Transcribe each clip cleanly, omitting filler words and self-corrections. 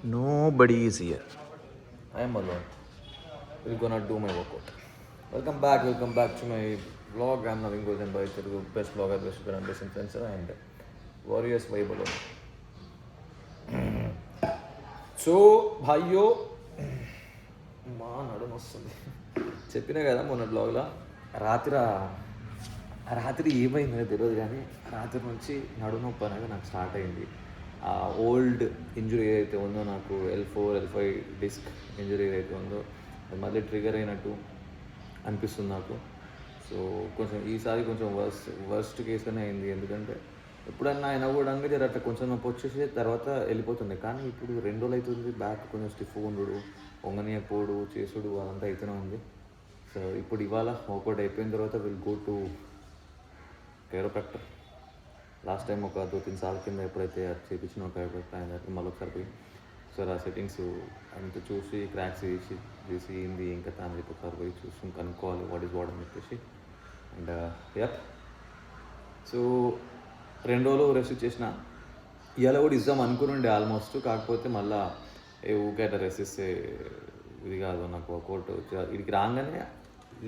Nobody is here. I am alone. We're gonna do my workout. Welcome back to my vlog. I'm Naveen Gozenbai, Telugu best vlogger, best brand, best influencer, and Warriors Vibe alone. So భాయ్యో మా నడుము వస్తుంది చెప్పినా కదా మొన్న బ్లాగ్లో రాత్రి ఏమైందో తెలియదు కానీ రాత్రి నుంచి నడుము నొప్పి అనేది నాకు స్టార్ట్ అయింది. ఆ ఓల్డ్ ఇంజురీ ఏదైతే ఉందో నాకు L4 L5 డిస్క్ ఇంజురీ ఏదైతే ఉందో అది మళ్ళీ ట్రిగర్ అయినట్టు అనిపిస్తుంది నాకు. సో కొంచెం ఈసారి కొంచెం వర్స్ట్ కేసుగానే అయింది. ఎందుకంటే ఎప్పుడన్నా అయినా కూడా జర అట్లా కొంచెం నొప్పి వచ్చేసి తర్వాత వెళ్ళిపోతుండే. కానీ ఇప్పుడు 2 రోజులు అవుతుంది బ్యాక్ కొంచెం స్టిఫ్ ఉండు, వంగనీయపోడు చేసుడు అదంతా అయితేనే ఉంది. సో ఇప్పుడు ఇవాళ వర్కౌట్ అయిపోయిన తర్వాత will go to chiropractor. Last time ఒక 2-3 సార్లు కింద ఎప్పుడైతే చేయించిన కైరోప్రాక్టర్ అయిన తర్వాత మళ్ళీ ఒకసారి పోయి ఒకసారి ఆ సెట్టింగ్స్ అంత చూసి క్రాక్స్ తీసి ఏంది ఇంకా తను చెప్పి ఒకసారి పోయి చూసి కనుక్కోవాలి వాట్ ఈస్ వాట్ అని చెప్పేసి. అండ్ యప్ సో 2 రోజులు రెస్ట్ చేసిన. ఇవాళ కూడా ఇద్దాం అనుకుని ఆల్మోస్ట్. కాకపోతే మళ్ళీ ఊకే రెస్ట్ ఇస్తే ఇది కాదు నాకు వర్కౌట్. ఇదికి రాగానే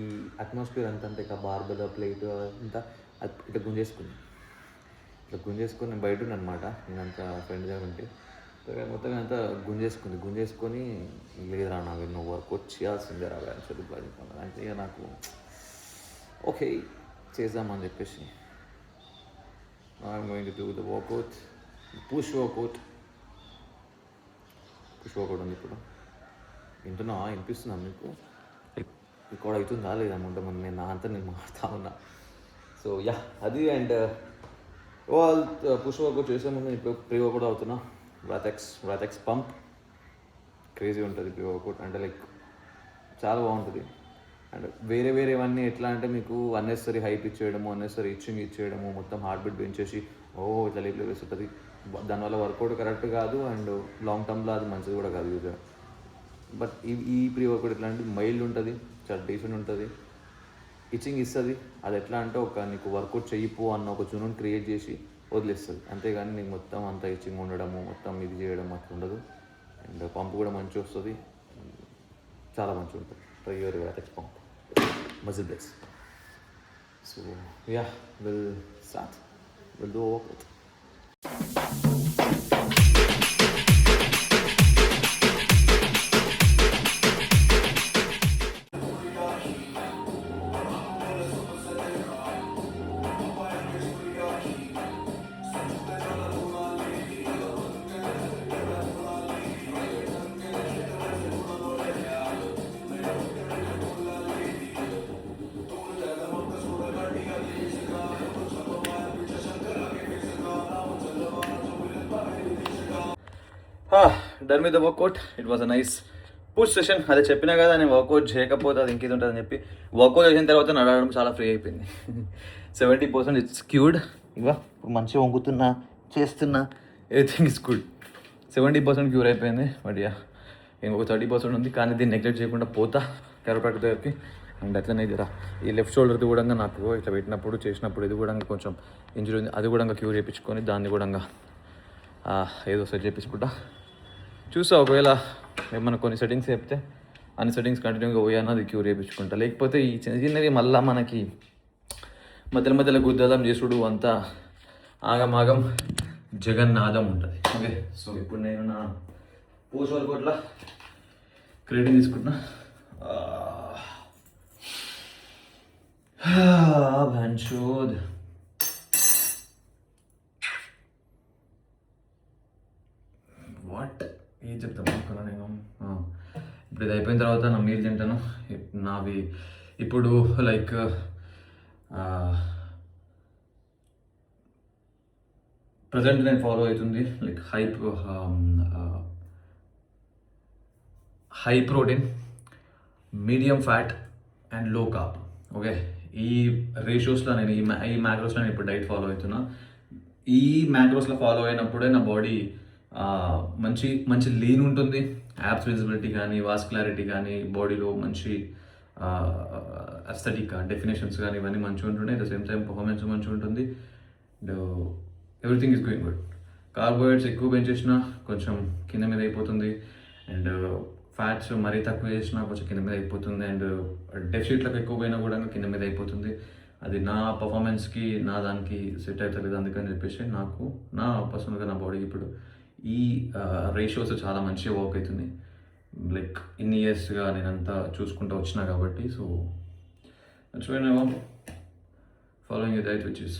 ఈ అట్మాస్ఫియర్ అంతా అంటే ఇక బార్బెల్ ప్లేట్ అంతా ఇట్లా గుంజేసుకొని నేను బయట అనమాట. నేనంతా ఫ్రెండ్ దగ్గర ఉంటే మొత్తం అంతా గుంజేసుకొని లేదురా నాకు నువ్వు వర్కౌట్ చేయాల్సిందే రా అని చెప్పి అంటే ఇక నాకు ఓకే చేద్దామని చెప్పేసి I'm going to do the workout, push workout ఉంది ఇప్పుడు. వినిపిస్తున్నా మీకు? రికార్డ్ అవుతుందా లేదా ముందు నేను మాట్లాడుతూ ఉన్నా. సో యా అది. అండ్ పుష్ వర్కౌట్ చేసే ముందు ఇప్పుడు ప్రీ వర్కౌట్ అవుతున్నా. వ్రాథెక్స్ పంప్ క్రేజీ ఉంటుంది ప్రీ వర్కౌట్ అంటే లైక్ చాలా బాగుంటుంది. అండ్ వేరేవన్నీ ఎట్లా అంటే మీకు అన్నెసరీ హైప్ ఇచ్చేయడము, అన్నెసరీ ఇచ్చేయడము, మొత్తం హార్ట్ బీట్ పెంచేసి ఇట్లా లేపులో వేస్తుంటుంది. దానివల్ల వర్కౌట్ కరెక్ట్ కాదు అండ్ లాంగ్ టర్మ్లో అది మంచిది కూడా కాదు యూజర్. బట్ ఈ ప్రీ వర్కౌట్ ఎట్లా అంటే మైల్డ్ ఉంటుంది, చాలా డీసెంట్ ఉంటుంది, ఇచ్చింగ్ ఇస్తుంది. అది ఎట్లా అంటే నీకు వర్కౌట్ చెయ్యిపో అన్న ఒక జునుని క్రియేట్ చేసి వదిలేస్తుంది. అంతేగాని నీకు మొత్తం అంతా ఇచ్చింగ్ ఉండడము, మొత్తం ఇది చేయడం అట్లా ఉండదు. అండ్ పంప్ కూడా మంచిగా వస్తుంది, చాలా మంచిగా ఉంటుంది. Try your Wrathex pump muscle blocks. So yeah, we'll do a workout. Done with the workout. It was a nice push session. అదే చెప్పినా కదా నేను వర్కౌట్ చేయకపోతే అది ఇంకేది ఉంటుందని చెప్పి వర్కౌట్ చేసిన తర్వాత నడవడం చాలా ఫ్రీ అయిపోయింది. 70% ఇట్స్ క్యూర్డ్. ఇవా మంచిగా వంగుతున్నా, చేస్తున్నా, ఎవ్రీథింగ్ ఇస్ గుడ్. 70% క్యూర్ అయిపోయింది. బట్ యా ఇంకొక 30% ఉంది. కానీ దీన్ని నెగ్లెక్ట్ చేయకుండా పోతా కైరోప్రాక్టర్ దగ్గరికి. అండ్ అట్లనే జరా ఈ లెఫ్ట్ షోల్డర్ది కూడా నాకు ఇట్లా పెట్టినప్పుడు చేసినప్పుడు ఇది కూడా కొంచెం ఇంజరీ ఉంది. అది కూడా క్యూర్ చేయించుకొని దాన్ని కూడా ఏదో సెట్ చేయించుకుంటా. చూసా ఒకవేళ ఏమన్నా కొన్ని సెట్టింగ్స్ చెప్తే అన్ని సెట్టింగ్స్ కంటిన్యూగా పోయాను అది క్యూర్ చేయించుకుంటా. లేకపోతే ఈ చిన్నవి మళ్ళీ మనకి మధ్యలో గుద్దలం చేసుడు అంతా ఆగమాగం జగన్నాథం ఉంటుంది. ఓకే సో ఇప్పుడు నేను నా పోస్ట్ వర్కౌట్లా క్రెడిట్ తీసుకుంటున్నా. భన్షోద్ వాట్ ఏం చెప్తాను అనుకున్నా నేను. ఇప్పుడు ఇది అయిపోయిన తర్వాత నా మీల్ తింటాను. నావి ఇప్పుడు లైక్ ప్రజెంట్ నేను ఫాలో అవుతుంది like high protein, medium fat and లో కార్బ్. ఓకే ఈ రేషియోస్లో నేను ఈ మ్యాక్రోస్లో నేను ఇప్పుడు డైట్ ఫాలో అవుతున్నా. ఈ మ్యాక్రోస్లో ఫాలో అయినప్పుడే నా బాడీ మంచి లీన్ ఉంటుంది. యాప్స్ విజిబిలిటీ కానీ, వాస్కులారిటీ కానీ, బాడీలో మంచి అస్థెటిక్ డెఫినేషన్స్ కానీ ఇవన్నీ మంచిగా ఉంటుండే. At the same time performance మంచిగా ఉంటుంది. And everything is going good. Carbohydrates ఎక్కువ పెంచేసినా కొంచెం కింద మీద అయిపోతుంది, అండ్ ఫ్యాట్స్ మరీ తక్కువ చేసినా కొంచెం కింద మీద అయిపోతుంది, అండ్ డెఫిషిట్లకు ఎక్కువ పోయినా కూడా కింద మీద అయిపోతుంది. అది నా పర్ఫార్మెన్స్కి నా దానికి సెట్ అవుతలేదు. అందుకని చెప్పేసి నాకు నా పర్సనల్గా నా బాడీకి ఇప్పుడు ఈ రేషియోస్ చాలా మంచిగా వర్క్ అవుతుంది. లైక్ ఇన్ని ఇయర్స్గా నేనంతా చూసుకుంటూ వచ్చినా కాబట్టి. So that's why now I'm following a diet which is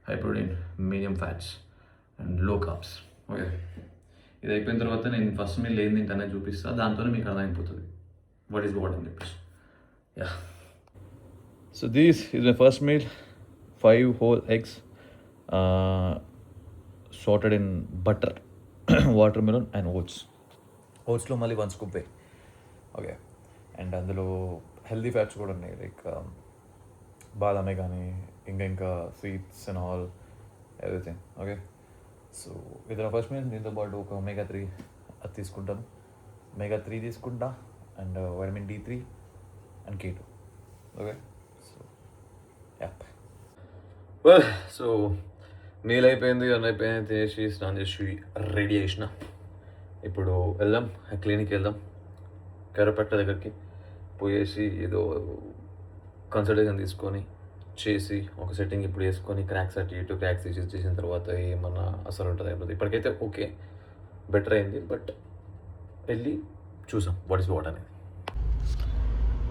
high protein, medium fats and low carbs. Okay, ఇది అయిపోయిన తర్వాత నేను ఫస్ట్ మీల్ ఏం తింటానని చూపిస్తాను, దాంతోనే మీకు అర్థమైపోతుంది వాట్ ఈస్ వాట్ అని చెప్పేసి. Yeah, so this is my first meal. 5 whole eggs sorted in butter, watermelon and ఓట్స్లో మళ్ళీ 1 scoop వేయి. ఓకే, అండ్ అందులో హెల్దీ ఫ్యాట్స్ కూడా ఉన్నాయి, లైక్ బాదామే కానీ ఇంకా sweets and all everything. Okay, so ఇది నా ఫస్ట్ మీల్. దీంతో పాటు ఒక omega-3 అది తీసుకుంటాను, omega-3 తీసుకుంటా, and vitamin D3 and K2. Okay, so app well, so meal అయిపోయింది, అన్నీ అయిపోయింది, తినేసి స్నానం చేసి రెడీ చేసిన. ఇప్పుడు వెళ్దాం క్లినిక్కి, వెళ్దాం కైరోప్రాక్టర్ దగ్గరికి పోయేసి ఏదో కన్సల్టేషన్ తీసుకొని చేసి ఒక సెట్టింగ్ ఇప్పుడు వేసుకొని క్రాక్స్ అటు ఇటు క్రాక్స్ చేసిన తర్వాత ఏమన్నా అసలు ఉంటుంది అయిపోతుంది. ఇప్పటికైతే ఓకే, బెటర్ అయింది, బట్ వెళ్ళి చూసాం వాట్ ఈస్ వాట్ అనేది.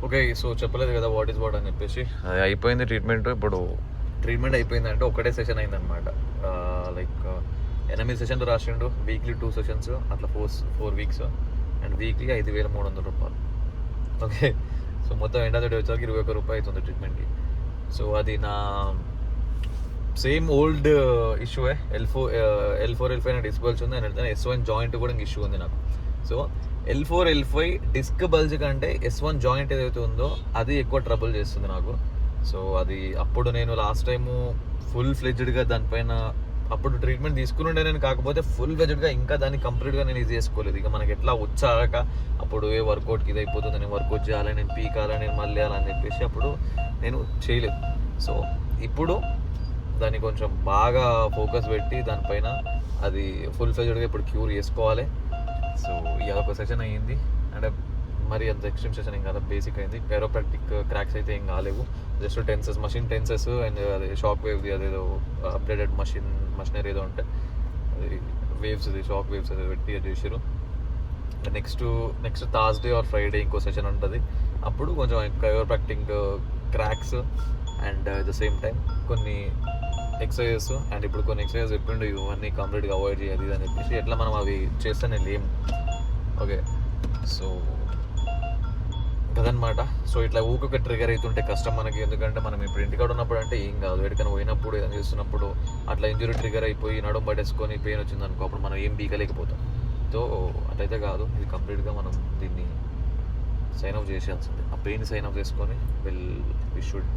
ఓకే, సో చెప్పలేదు కదా వాట్ ఈస్ వాట్ అని చెప్పేసి. అది అయిపోయింది ట్రీట్మెంట్. ఇప్పుడు ట్రీట్మెంట్ అయిపోయిందంటే ఒకటే సెషన్ అయిందనమాట. లైక్ 8 సెషన్లు రాసిండు, వీక్లీ 2 సెషన్స్, అట్లా 4 వీక్స్, అండ్ వీక్లీ 5,300 రూపాయలు. ఓకే, సో మొత్తం ఎండ్ ఆఫ్ ద డే వచ్చేసరికి 21 రూపాయలు అవుతుంది ట్రీట్మెంట్కి. సో అది నా same old issue L4 L5 disc bulge ఉంది, అండ్ S1 జాయింట్ కూడా ఇష్యూ ఉంది నాకు. So L4 L5 disc bulge కంటే S1 జాయింట్ ఏదైతే ఉందో అది ఎక్కువ ట్రబుల్ చేస్తుంది నాకు. సో అది అప్పుడు నేను లాస్ట్ టైము ఫుల్ ఫ్లెడ్జ్డ్గా దానిపైన అప్పుడు ట్రీట్మెంట్ తీసుకుని ఉండే నేను, కాకపోతే ఫుల్ ఫ్లెడ్జ్డ్గా ఇంకా దాన్ని కంప్లీట్గా నేను ఇది చేసుకోలేదు. ఇక మనకి ఎట్లా వచ్చాక అప్పుడు వర్కౌట్కి ఇది అయిపోతుంది, నేను వర్కౌట్ చేయాలి, నేను పీకాలి, నేను మళ్ళీ అని చెప్పేసి అప్పుడు నేను చేయలేదు. సో ఇప్పుడు దాన్ని కొంచెం బాగా ఫోకస్ పెట్టి దానిపైన అది ఫుల్ ఫ్లెడ్జ్డ్గా ఇప్పుడు క్యూర్ చేసుకోవాలి. సో ఇది ఒక సెషన్ అయ్యింది, అంటే మరి అంత ఎక్స్ట్రీమ్ సెషన్ ఏం కాదు, బేసిక్ అయింది. కైరోప్రాక్టిక్ క్రాక్స్ అయితే ఏం కాలేవు, just tenses, machine tenses, and అదే షాక్ వేవ్ది అదేదో అప్డేటెడ్ మషినరీ ఏదో ఉంటే అది వేవ్స్, అది షాక్ వేవ్స్ అది పెట్టి అది చేసారు. నెక్స్ట్ థర్స్డే ఆర్ ఫ్రైడే ఇంకో సెషన్ ఉంటుంది, అప్పుడు కొంచెం chiropractic cracks and at the same time కొన్ని ఎక్సర్సైజెస్, అండ్ ఇప్పుడు కొన్ని ఎక్సర్సైజ్ చెప్పిండు ఇవన్నీ కంప్లీట్గా అవాయిడ్ చేయాలి అని చెప్పేసి, ఎట్లా మనం అవి చేస్తేనే లేము. ఓకే, సో అదనమాట. సో ఇట్లా ఊకొక ట్రిగర్ అవుతుంటే కష్టం మనకి, ఎందుకంటే మనం ఇప్పుడు ఇంటికాడ ఉన్నప్పుడు అంటే ఏం కాదు, ఎక్కడికైనా పోయినప్పుడు ఏదైనా చేస్తున్నప్పుడు అట్లా ఇంజురీ ట్రిగర్ అయిపోయి నడుము పట్టేసుకొని పెయిన్ వచ్చింది అనుకో, అప్పుడు మనం ఏం బీకలేకపోతాం. సో అట్లయితే కాదు, ఇది కంప్లీట్గా మనం దీన్ని సైన్ ఆఫ్ చేసేయాల్సిందే. ఆ పెయిన్ సైన్ ఆఫ్ చేసుకొని we should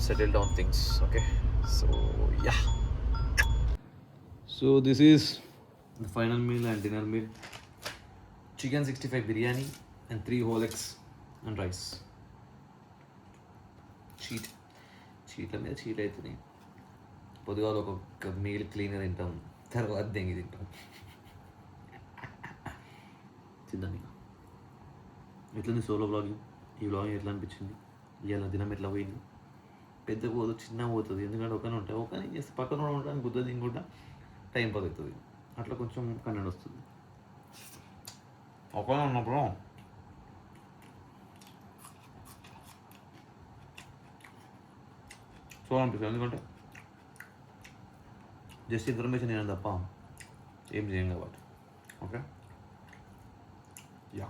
settle down things. Okay, so yeah, so this is the final meal and dinner meal. Chicken 65 biryani and 3 whole eggs and rice. చీట్ల మీద చీట్ అవుతుంది. పొద్దుగా ఒక మీల్ క్లీన్గా తింటాం, తర్వాత దెంగి తింటాం. తిందాం ఇక. ఎట్లుంది సోలో బ్లాగింగ్? ఈ బ్లాగింగ్ ఎట్లా అనిపించింది? ఇవాళ దినం ఎట్లా పోయింది? పెద్ద పోదు, చిన్న పోతుంది, ఎందుకంటే ఒకనే ఉంటాయి. ఒకనే చేస్తే పక్కన కూడా ఉండడానికి బుద్ధ తింగుంటా టైం పాస్ అవుతుంది, అట్లా కొంచెం కన్నడ వస్తుంది. ఒకనే ఉన్నప్పుడు సో అనిపిస్తుంది, ఎందుకంటే జస్ట్ ఇన్ఫర్మేషన్ నేను తప్ప ఏం చేయం కాబట్టి. Okay, yeah.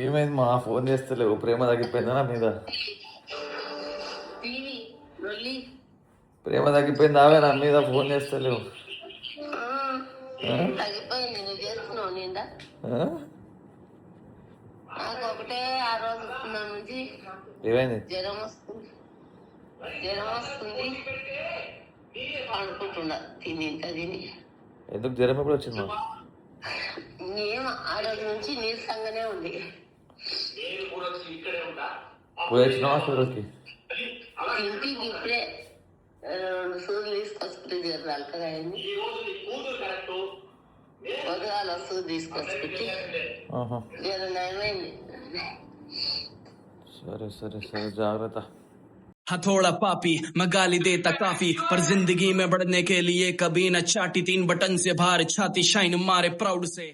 ఏమైంది మా ఫోన్ చేస్తలేవు? ప్రేమ తగ్గిపోయిందా నా మీద? ప్రేమ తగ్గిపోయిందావే నా మీద? ఫోన్ చేస్తలేవు. ఒకటే ఆ రోజు నుంచి ఏమైంది? జ్వరం వస్తుంది అనుకుంటున్నా, తిని ఎందుకు జ్వరం ఎప్పుడు వచ్చింది? ఏం ఆ రోజు నుంచి నీరసంగానే ఉంది. పోయి వచ్చినావా హాస్పిటల్కి? ఇంటికి ఇప్పుడే రెండు సూదులు తీసుకొచ్చుకుంటే జర నల్లగా అయింది. పొద్దుగాల సూది తీసుకొచ్చుకుంటే జర నయమైంది. సరే సరే సరే జాగ్రత్త. हथौड़ा पापी मैं गाली देता काफी पर जिंदगी में बढ़ने के लिए कभी न चाटी 3 बटन से बाहर छाती शाइन मारे प्राउड से